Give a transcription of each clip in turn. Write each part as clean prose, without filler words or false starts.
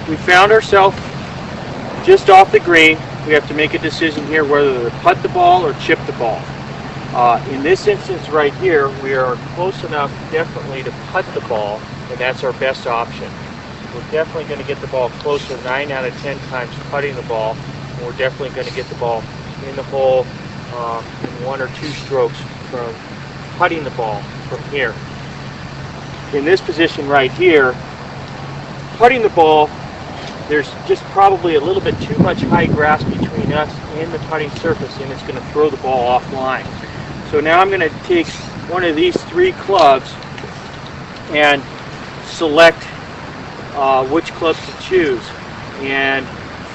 we found ourselves just off the green. We have to make a decision here whether to putt the ball or chip the ball. In this instance right here, we are close enough definitely to putt the ball, and that's our best option. We're definitely going to get the ball closer 9 out of 10 times putting the ball, and we're definitely going to get the ball in the hole in 1 or 2 strokes from putting the ball from here. In this position right here, putting the ball, there's just probably a little bit too much high grass between us and the putting surface, and it's going to throw the ball offline. So now I'm going to take one of these 3 clubs and select which club to choose. And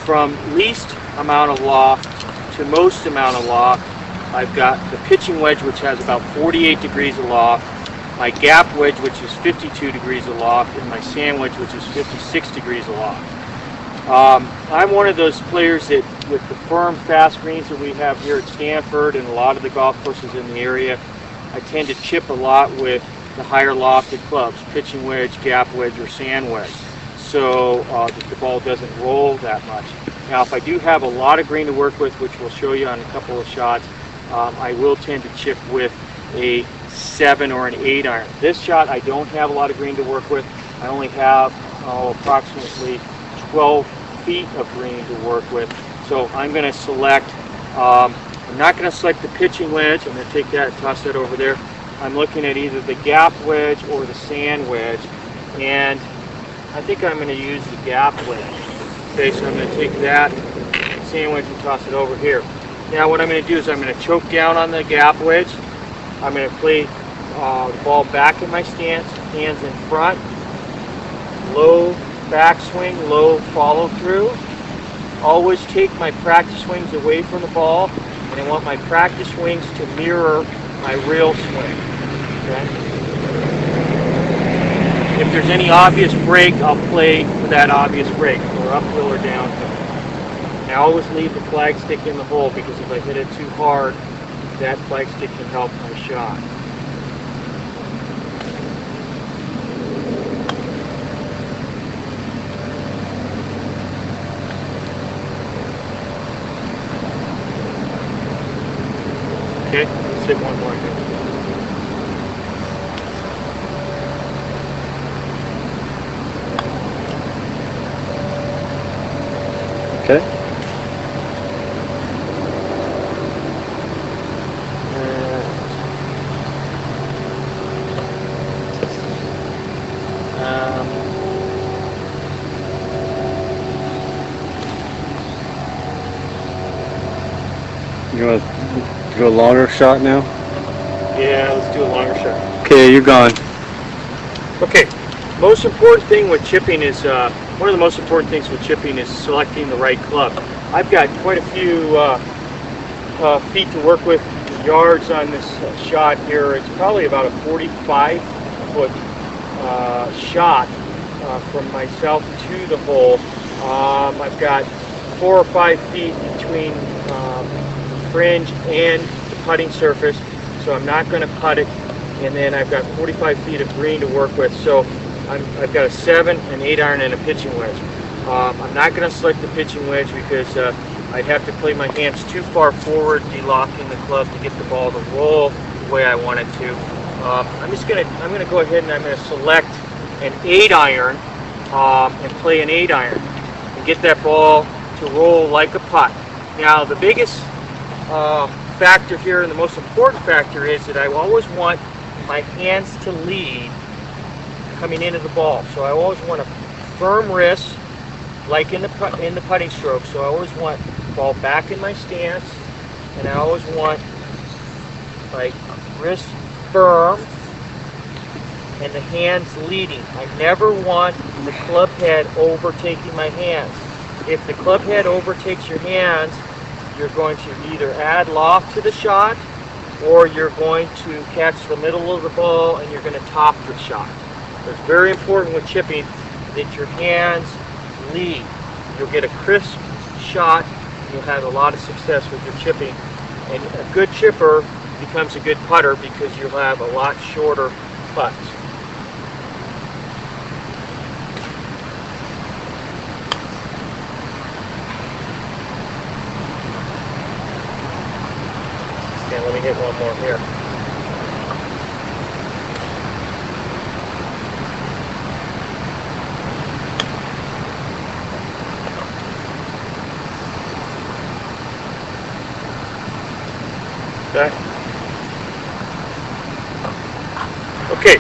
from least amount of loft to most amount of loft, I've got the pitching wedge, which has about 48 degrees of loft, my gap wedge, which is 52 degrees of loft, and my sand wedge, which is 56 degrees of loft. I'm one of those players that, with the firm, fast greens that we have here at Stanford and a lot of the golf courses in the area, I tend to chip a lot with the higher lofted clubs, pitching wedge, gap wedge, or sand wedge, so that the ball doesn't roll that much. Now, if I do have a lot of green to work with, which we'll show you on a couple of shots, I will tend to chip with a 7 or an 8 iron. This shot, I don't have a lot of green to work with. I only have approximately 12 feet of green to work with. So I'm going to select, I'm not going to select the pitching wedge. I'm going to take that and toss that over there. I'm looking at either the gap wedge or the sand wedge, and I think I'm going to use the gap wedge. Okay, so I'm going to take that sand wedge and toss it over here. Now what I'm going to do is I'm going to choke down on the gap wedge. I'm going to play the ball back in my stance, hands in front, low backswing, low follow through. Always take my practice swings away from the ball, and I want my practice swings to mirror my real swing. Okay? If there's any obvious break, I'll play for that obvious break, or uphill or downhill. And I always leave the flag stick in the hole, because if I hit it too hard, that flag stick can help my shot. Okay, let's hit one more here. Okay. You want to do a longer shot now? Yeah, let's do a longer shot. Okay, you're gone. Okay, most important thing with chipping is, one of the most important things with chipping is selecting the right club. I've got quite a few feet to work with, yards on this shot here. It's probably about a 45-foot shot from myself to the hole. I've got 4 or 5 feet between fringe and the putting surface, so I'm not going to putt it, and then I've got 45 feet of green to work with, so I've got a 7, an 8 iron, and a pitching wedge. I'm not going to select the pitching wedge because I'd have to play my hands too far forward, de-locking the club to get the ball to roll the way I want it to. I'm going to go ahead and I'm going to select an 8 iron and play an 8 iron and get that ball to roll like a putt. Now the biggest factor here, and the most important factor, is that I always want my hands to lead coming into the ball. So I always want a firm wrist, like in the putting stroke. So I always want the ball back in my stance, and I always want my wrist firm and the hands leading. I never want the club head overtaking my hands. If the club head overtakes your hands, you're going to either add loft to the shot, or you're going to catch the middle of the ball and you're going to top the shot. So it's very important with chipping that your hands lead. You'll get a crisp shot, and you'll have a lot of success with your chipping. And a good chipper becomes a good putter because you'll have a lot shorter putts. me hit one more here. Okay. Okay.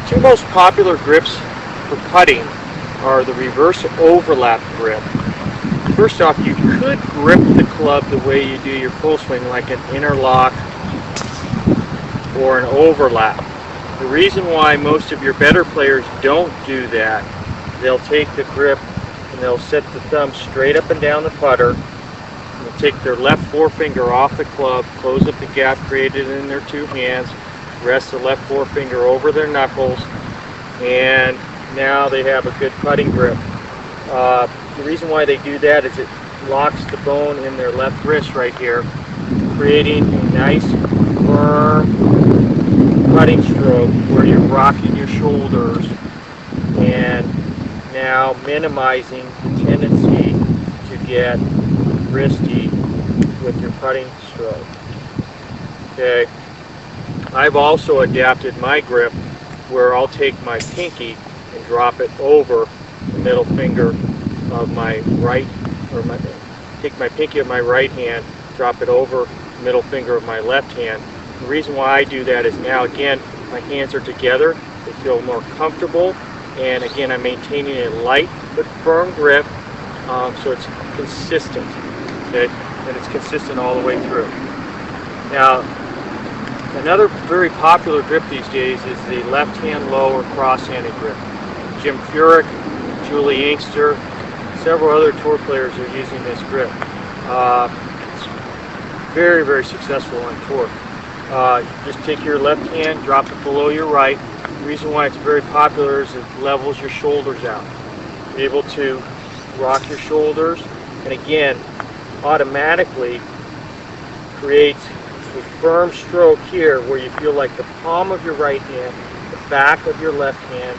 Two most popular grips for putting are the reverse overlap grip. First off, you could grip the club the way you do your full swing, like an interlock or an overlap. The reason why most of your better players don't do that, they'll take the grip and they'll set the thumb straight up and down the putter. They'll take their left forefinger off the club, close up the gap created in their two hands, rest the left forefinger over their knuckles, and now they have a good putting grip. The reason why they do that is it locks the bone in their left wrist right here, creating a nice firm putting stroke where you're rocking your shoulders and now minimizing the tendency to get wristy with your putting stroke. Okay. I've also adapted my grip where I'll take my pinky and drop it over the middle finger of my right, or take my pinky of my right hand, drop it over the middle finger of my left hand. The reason why I do that is now, again, my hands are together, they feel more comfortable, and again, I'm maintaining a light but firm grip, so it's consistent, okay? And it's consistent all the way through. Now, another very popular grip these days is the left-hand low or cross-handed grip. Jim Furyk, Julie Inkster, several other tour players are using this grip. It's very, very successful on tour. Just take your left hand, drop it below your right. The reason why it's very popular is it levels your shoulders out. You're able to rock your shoulders, and again, automatically creates a firm stroke here where you feel like the palm of your right hand, the back of your left hand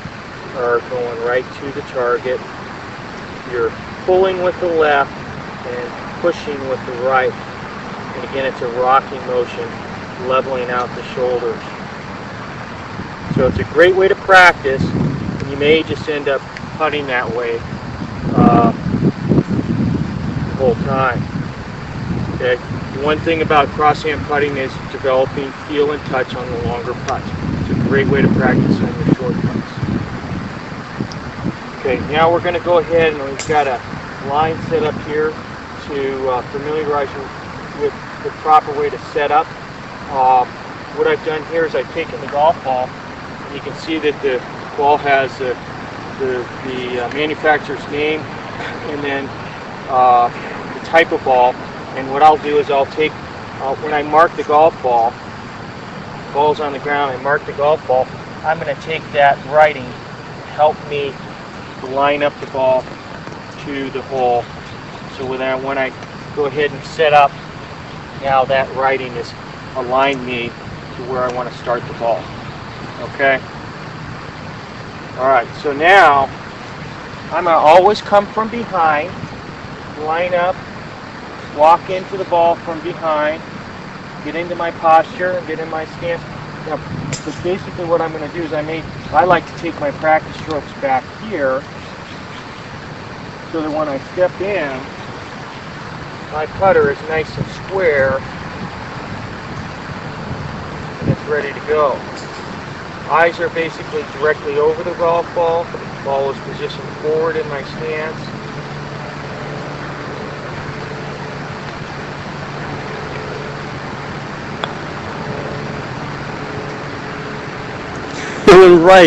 are going right to the target. You're pulling with the left and pushing with the right. And again, it's a rocking motion, leveling out the shoulders. So it's a great way to practice, and you may just end up putting that way the whole time. Okay. The one thing about crosshand putting is developing feel and touch on the longer putts. It's a great way to practice on your short putts. Okay, now we're going to go ahead and we've got a line set up here to familiarize you with the proper way to set up. What I've done here is I've taken the golf ball, and you can see that the ball has the manufacturer's name and then the type of ball. And what I'll do is I'll take, when I mark the golf ball, ball's on the ground, I mark the golf ball, I'm going to take that writing to help me line up the ball to the hole. So when I go ahead and set up, now that writing is aligned me to where I want to start the ball. Okay? Alright, so now I'm going to always come from behind, line up, walk into the ball from behind, get into my posture, get in my stance. Now, but basically what I'm going to do is I like to take my practice strokes back here so that when I step in, my putter is nice and square and it's ready to go. Eyes are basically directly over the golf ball. The ball is positioned forward in my stance. Doing right.